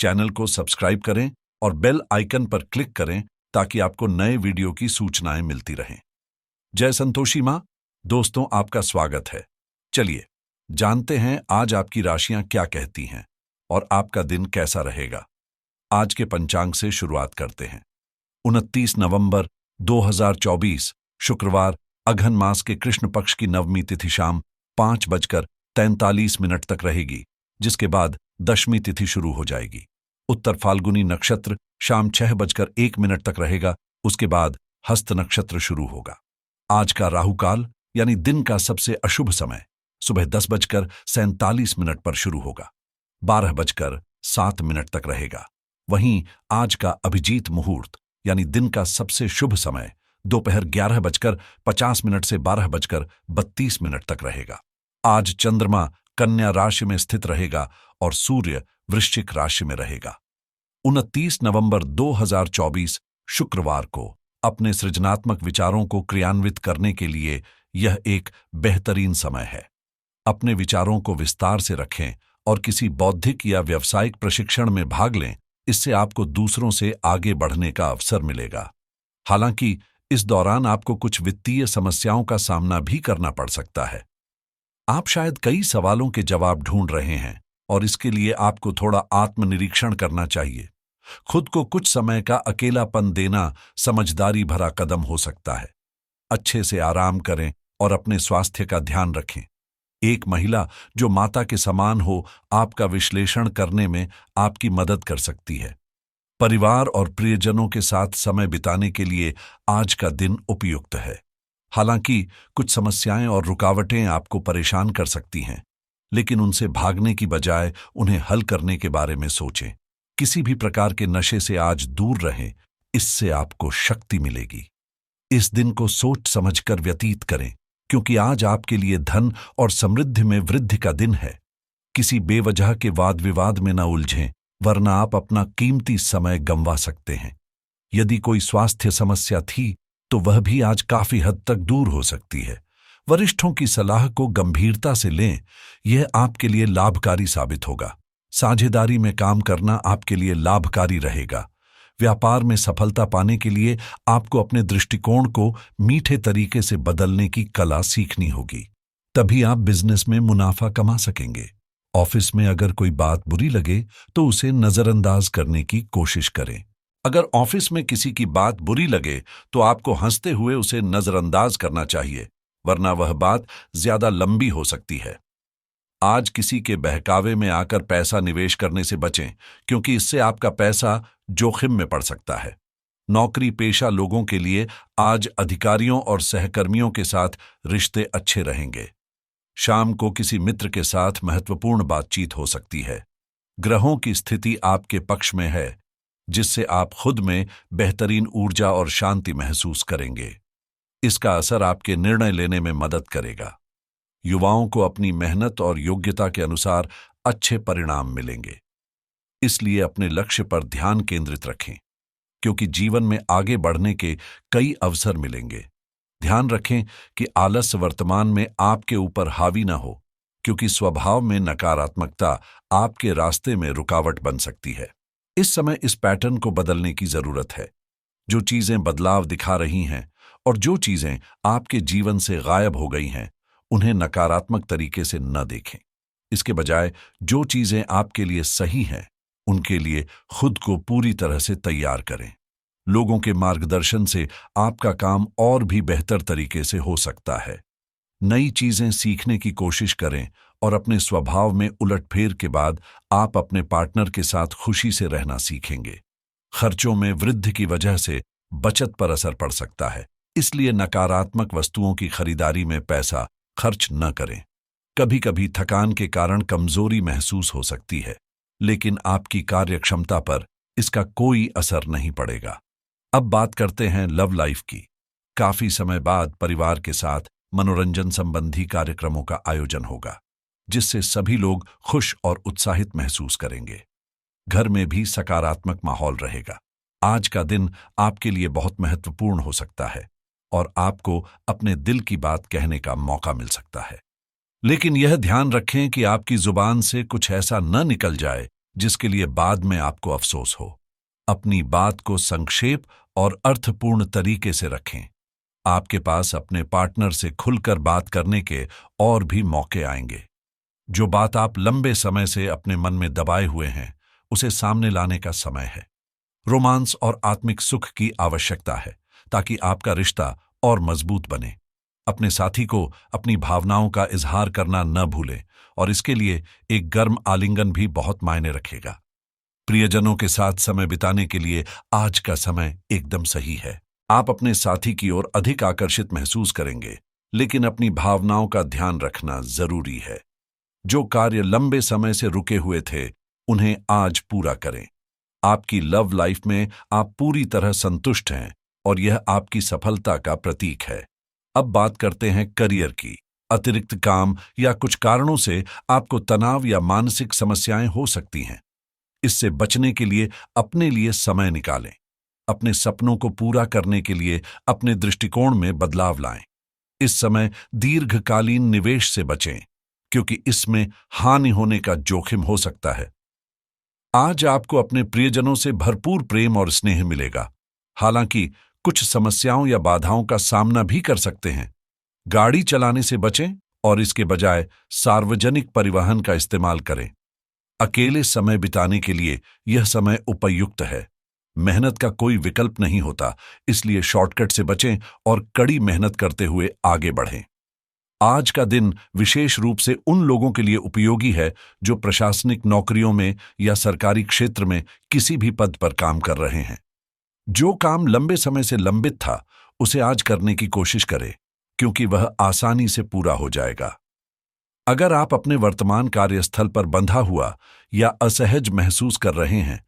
Channel को subscribe करें और बेल आइकन पर क्लिक करें ताकि आपको नए वीडियो की सूचनाएं मिलती रहें। जय संतोषी माँ। दोस्तों, आपका स्वागत है। चलिए जानते हैं आज आपकी राशियां क्या कहती हैं और आपका दिन कैसा रहेगा। आज के पंचांग से शुरुआत करते हैं। 29 नवंबर 2024 शुक्रवार, अघन मास के कृष्ण पक्ष की नवमी तिथि शाम 5:43 तक रहेगी, जिसके बाद दशमी तिथि शुरू हो जाएगी। उत्तर फाल्गुनी नक्षत्र शाम 6:01 तक रहेगा, उसके बाद हस्त नक्षत्र शुरू होगा। आज का राहु काल यानी दिन का सबसे अशुभ समय सुबह 10:47 पर शुरू होगा, 12:07 तक रहेगा। वहीं आज का अभिजीत मुहूर्त यानी दिन का सबसे शुभ समय दोपहर 11:50 से 12:32 तक रहेगा। आज चंद्रमा कन्या राशि में स्थित रहेगा और सूर्य वृश्चिक राशि में रहेगा। 29 नवंबर 2024 शुक्रवार को अपने सृजनात्मक विचारों को क्रियान्वित करने के लिए यह एक बेहतरीन समय है। अपने विचारों को विस्तार से रखें और किसी बौद्धिक या व्यावसायिक प्रशिक्षण में भाग लें। इससे आपको दूसरों से आगे बढ़ने का अवसर मिलेगा। हालांकि इस दौरान आपको कुछ वित्तीय समस्याओं का सामना भी करना पड़ सकता है। आप शायद कई सवालों के जवाब ढूंढ रहे हैं और इसके लिए आपको थोड़ा आत्मनिरीक्षण करना चाहिए। खुद को कुछ समय का अकेलापन देना समझदारी भरा कदम हो सकता है। अच्छे से आराम करें और अपने स्वास्थ्य का ध्यान रखें। एक महिला जो माता के समान हो आपका विश्लेषण करने में आपकी मदद कर सकती है। परिवार और प्रियजनों के साथ समय बिताने के लिए आज का दिन उपयुक्त है। हालांकि कुछ समस्याएं और रुकावटें आपको परेशान कर सकती हैं, लेकिन उनसे भागने की बजाय उन्हें हल करने के बारे में सोचें। किसी भी प्रकार के नशे से आज दूर रहें, इससे आपको शक्ति मिलेगी। इस दिन को सोच समझकर व्यतीत करें, क्योंकि आज आपके लिए धन और समृद्धि में वृद्धि का दिन है। किसी बेवजह के वाद विवाद में न उलझें, वरना आप अपना कीमती समय गंवा सकते हैं। यदि कोई स्वास्थ्य समस्या थी तो वह भी आज काफी हद तक दूर हो सकती है। वरिष्ठों की सलाह को गंभीरता से लें, यह आपके लिए लाभकारी साबित होगा। साझेदारी में काम करना आपके लिए लाभकारी रहेगा। व्यापार में सफलता पाने के लिए आपको अपने दृष्टिकोण को मीठे तरीके से बदलने की कला सीखनी होगी, तभी आप बिजनेस में मुनाफा कमा सकेंगे। ऑफिस में अगर कोई बात बुरी लगे तो उसे नजरअंदाज करने की कोशिश करें। अगर ऑफिस में किसी की बात बुरी लगे तो आपको हंसते हुए उसे नजरअंदाज करना चाहिए, वरना वह बात ज्यादा लंबी हो सकती है। आज किसी के बहकावे में आकर पैसा निवेश करने से बचें, क्योंकि इससे आपका पैसा जोखिम में पड़ सकता है। नौकरी पेशा लोगों के लिए आज अधिकारियों और सहकर्मियों के साथ रिश्ते अच्छे रहेंगे। शाम को किसी मित्र के साथ महत्वपूर्ण बातचीत हो सकती है। ग्रहों की स्थिति आपके पक्ष में है, जिससे आप खुद में बेहतरीन ऊर्जा और शांति महसूस करेंगे। इसका असर आपके निर्णय लेने में मदद करेगा। युवाओं को अपनी मेहनत और योग्यता के अनुसार अच्छे परिणाम मिलेंगे, इसलिए अपने लक्ष्य पर ध्यान केंद्रित रखें, क्योंकि जीवन में आगे बढ़ने के कई अवसर मिलेंगे। ध्यान रखें कि आलस्य वर्तमान में आपके ऊपर हावी न हो, क्योंकि स्वभाव में नकारात्मकता आपके रास्ते में रुकावट बन सकती है। इस समय इस पैटर्न को बदलने की जरूरत है। जो चीजें बदलाव दिखा रही हैं और जो चीजें आपके जीवन से गायब हो गई हैं, उन्हें नकारात्मक तरीके से न देखें। इसके बजाय जो चीजें आपके लिए सही हैं, उनके लिए खुद को पूरी तरह से तैयार करें। लोगों के मार्गदर्शन से आपका काम और भी बेहतर तरीके से हो सकता है। नई चीजें सीखने की कोशिश करें और अपने स्वभाव में उलटफेर के बाद आप अपने पार्टनर के साथ खुशी से रहना सीखेंगे। खर्चों में वृद्धि की वजह से बचत पर असर पड़ सकता है, इसलिए नकारात्मक वस्तुओं की खरीदारी में पैसा खर्च न करें। कभी कभी थकान के कारण कमजोरी महसूस हो सकती है, लेकिन आपकी कार्यक्षमता पर इसका कोई असर नहीं पड़ेगा। अब बात करते हैं लव लाइफ की। काफी समय बाद परिवार के साथ मनोरंजन संबंधी कार्यक्रमों का आयोजन होगा, जिससे सभी लोग खुश और उत्साहित महसूस करेंगे। घर में भी सकारात्मक माहौल रहेगा। आज का दिन आपके लिए बहुत महत्वपूर्ण हो सकता है और आपको अपने दिल की बात कहने का मौका मिल सकता है। लेकिन यह ध्यान रखें कि आपकी जुबान से कुछ ऐसा न निकल जाए जिसके लिए बाद में आपको अफसोस हो। अपनी बात को संक्षेप और अर्थपूर्ण तरीके से रखें। आपके पास अपने पार्टनर से खुलकर बात करने के और भी मौके आएंगे। जो बात आप लंबे समय से अपने मन में दबाए हुए हैं, उसे सामने लाने का समय है। रोमांस और आत्मिक सुख की आवश्यकता है ताकि आपका रिश्ता और मजबूत बने। अपने साथी को अपनी भावनाओं का इजहार करना न भूलें और इसके लिए एक गर्म आलिंगन भी बहुत मायने रखेगा। प्रियजनों के साथ समय बिताने के लिए आज का समय एकदम सही है। आप अपने साथी की ओर अधिक आकर्षित महसूस करेंगे, लेकिन अपनी भावनाओं का ध्यान रखना जरूरी है। जो कार्य लंबे समय से रुके हुए थे, उन्हें आज पूरा करें। आपकी लव लाइफ में आप पूरी तरह संतुष्ट हैं और यह आपकी सफलता का प्रतीक है। अब बात करते हैं करियर की। अतिरिक्त काम या कुछ कारणों से आपको तनाव या मानसिक समस्याएं हो सकती हैं। इससे बचने के लिए अपने लिए समय निकालें। अपने सपनों को पूरा करने के लिए अपने दृष्टिकोण में बदलाव लाएं। इस समय दीर्घकालीन निवेश से बचें, क्योंकि इसमें हानि होने का जोखिम हो सकता है। आज आपको अपने प्रियजनों से भरपूर प्रेम और स्नेह मिलेगा। हालांकि कुछ समस्याओं या बाधाओं का सामना भी कर सकते हैं। गाड़ी चलाने से बचें और इसके बजाय सार्वजनिक परिवहन का इस्तेमाल करें। अकेले समय बिताने के लिए यह समय उपयुक्त है। मेहनत का कोई विकल्प नहीं होता, इसलिए शॉर्टकट से बचें और कड़ी मेहनत करते हुए आगे बढ़ें। आज का दिन विशेष रूप से उन लोगों के लिए उपयोगी है जो प्रशासनिक नौकरियों में या सरकारी क्षेत्र में किसी भी पद पर काम कर रहे हैं। जो काम लंबे समय से लंबित था, उसे आज करने की कोशिश करें, क्योंकि वह आसानी से पूरा हो जाएगा। अगर आप अपने वर्तमान कार्यस्थल पर बंधा हुआ या असहज महसूस कर रहे हैं,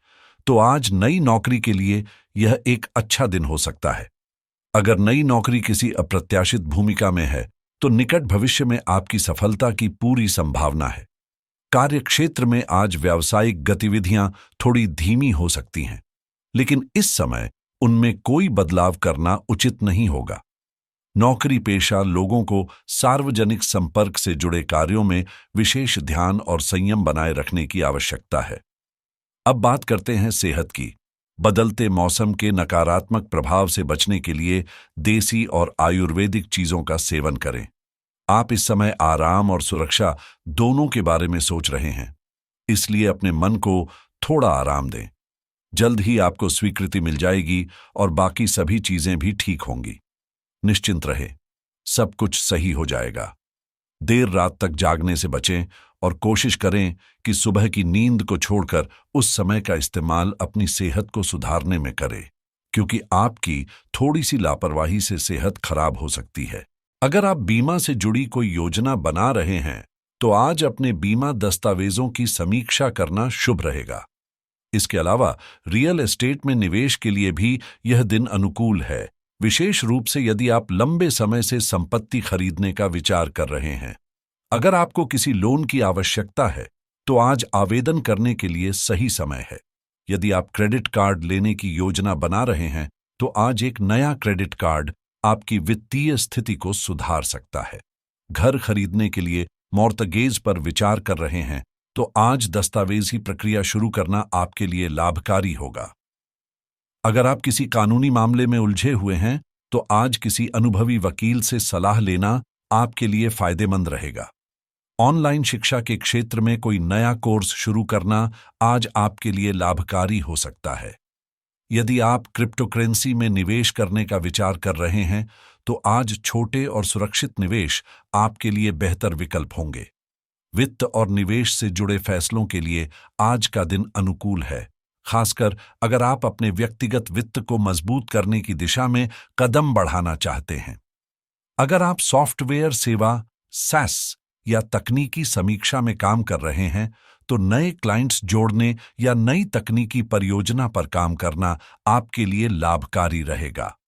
तो आज नई नौकरी के लिए यह एक अच्छा दिन हो सकता है। अगर नई नौकरी किसी अप्रत्याशित भूमिका में है, तो निकट भविष्य में आपकी सफलता की पूरी संभावना है। कार्यक्षेत्र में आज व्यावसायिक गतिविधियां थोड़ी धीमी हो सकती हैं, लेकिन इस समय उनमें कोई बदलाव करना उचित नहीं होगा। नौकरी पेशा लोगों को सार्वजनिक संपर्क से जुड़े कार्यों में विशेष ध्यान और संयम बनाए रखने की आवश्यकता है। अब बात करते हैं सेहत की। बदलते मौसम के नकारात्मक प्रभाव से बचने के लिए देसी और आयुर्वेदिक चीजों का सेवन करें। आप इस समय आराम और सुरक्षा दोनों के बारे में सोच रहे हैं, इसलिए अपने मन को थोड़ा आराम दें। जल्द ही आपको स्वीकृति मिल जाएगी और बाकी सभी चीजें भी ठीक होंगी। निश्चिंत रहे, सब कुछ सही हो जाएगा। देर रात तक जागने से बचें और कोशिश करें कि सुबह की नींद को छोड़कर उस समय का इस्तेमाल अपनी सेहत को सुधारने में करें, क्योंकि आपकी थोड़ी सी लापरवाही से सेहत खराब हो सकती है। अगर आप बीमा से जुड़ी कोई योजना बना रहे हैं, तो आज अपने बीमा दस्तावेजों की समीक्षा करना शुभ रहेगा। इसके अलावा रियल एस्टेट में निवेश के लिए भी यह दिन अनुकूल है, विशेष रूप से यदि आप लंबे समय से संपत्ति खरीदने का विचार कर रहे हैं। अगर आपको किसी लोन की आवश्यकता है, तो आज आवेदन करने के लिए सही समय है। यदि आप क्रेडिट कार्ड लेने की योजना बना रहे हैं, तो आज एक नया क्रेडिट कार्ड आपकी वित्तीय स्थिति को सुधार सकता है। घर खरीदने के लिए मॉर्टगेज पर विचार कर रहे हैं, तो आज दस्तावेजी प्रक्रिया शुरू करना आपके लिए लाभकारी होगा। अगर आप किसी कानूनी मामले में उलझे हुए हैं, तो आज किसी अनुभवी वकील से सलाह लेना आपके लिए फायदेमंद रहेगा। ऑनलाइन शिक्षा के क्षेत्र में कोई नया कोर्स शुरू करना आज आपके लिए लाभकारी हो सकता है। यदि आप क्रिप्टोकरेंसी में निवेश करने का विचार कर रहे हैं, तो आज छोटे और सुरक्षित निवेश आपके लिए बेहतर विकल्प होंगे। वित्त और निवेश से जुड़े फैसलों के लिए आज का दिन अनुकूल है, खासकर अगर आप अपने व्यक्तिगत वित्त को मजबूत करने की दिशा में कदम बढ़ाना चाहते हैं। अगर आप सॉफ्टवेयर सेवा SaaS या तकनीकी समीक्षा में काम कर रहे हैं, तो नए क्लाइंट्स जोड़ने या नई तकनीकी परियोजना पर काम करना आपके लिए लाभकारी रहेगा।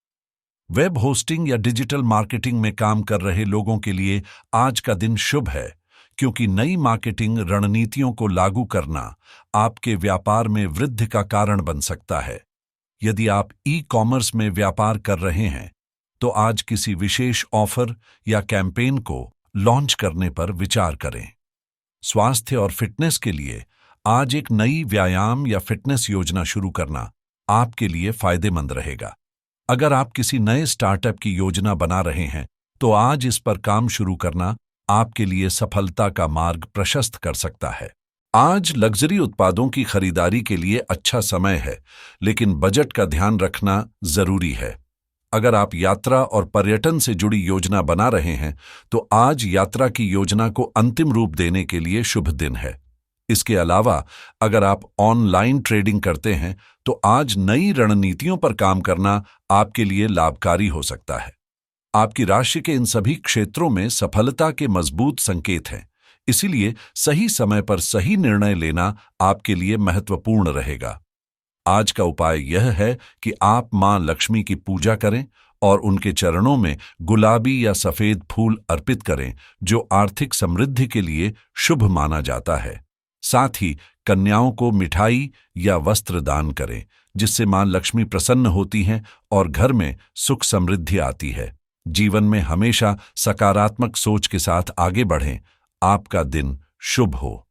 वेब होस्टिंग या डिजिटल मार्केटिंग में काम कर रहे लोगों के लिए आज का दिन शुभ है, क्योंकि नई मार्केटिंग रणनीतियों को लागू करना आपके व्यापार में वृद्धि का कारण बन सकता है। यदि आप ई-कॉमर्स में व्यापार कर रहे हैं, तो आज किसी विशेष ऑफर या कैंपेन को लॉन्च करने पर विचार करें। स्वास्थ्य और फिटनेस के लिए आज एक नई व्यायाम या फिटनेस योजना शुरू करना आपके लिए फायदेमंद रहेगा। अगर आप किसी नए स्टार्टअप की योजना बना रहे हैं, तो आज इस पर काम शुरू करना आपके लिए सफलता का मार्ग प्रशस्त कर सकता है। आज लग्जरी उत्पादों की खरीदारी के लिए अच्छा समय है, लेकिन बजट का ध्यान रखना जरूरी है। अगर आप यात्रा और पर्यटन से जुड़ी योजना बना रहे हैं, तो आज यात्रा की योजना को अंतिम रूप देने के लिए शुभ दिन है। इसके अलावा अगर आप ऑनलाइन ट्रेडिंग करते हैं, तो आज नई रणनीतियों पर काम करना आपके लिए लाभकारी हो सकता है। आपकी राशि के इन सभी क्षेत्रों में सफलता के मजबूत संकेत हैं, इसीलिए सही समय पर सही निर्णय लेना आपके लिए महत्वपूर्ण रहेगा। आज का उपाय यह है कि आप मां लक्ष्मी की पूजा करें और उनके चरणों में गुलाबी या सफेद फूल अर्पित करें, जो आर्थिक समृद्धि के लिए शुभ माना जाता है। साथ ही कन्याओं को मिठाई या वस्त्र दान करें, जिससे मां लक्ष्मी प्रसन्न होती हैं और घर में सुख समृद्धि आती है। जीवन में हमेशा सकारात्मक सोच के साथ आगे बढ़ें। आपका दिन शुभ हो।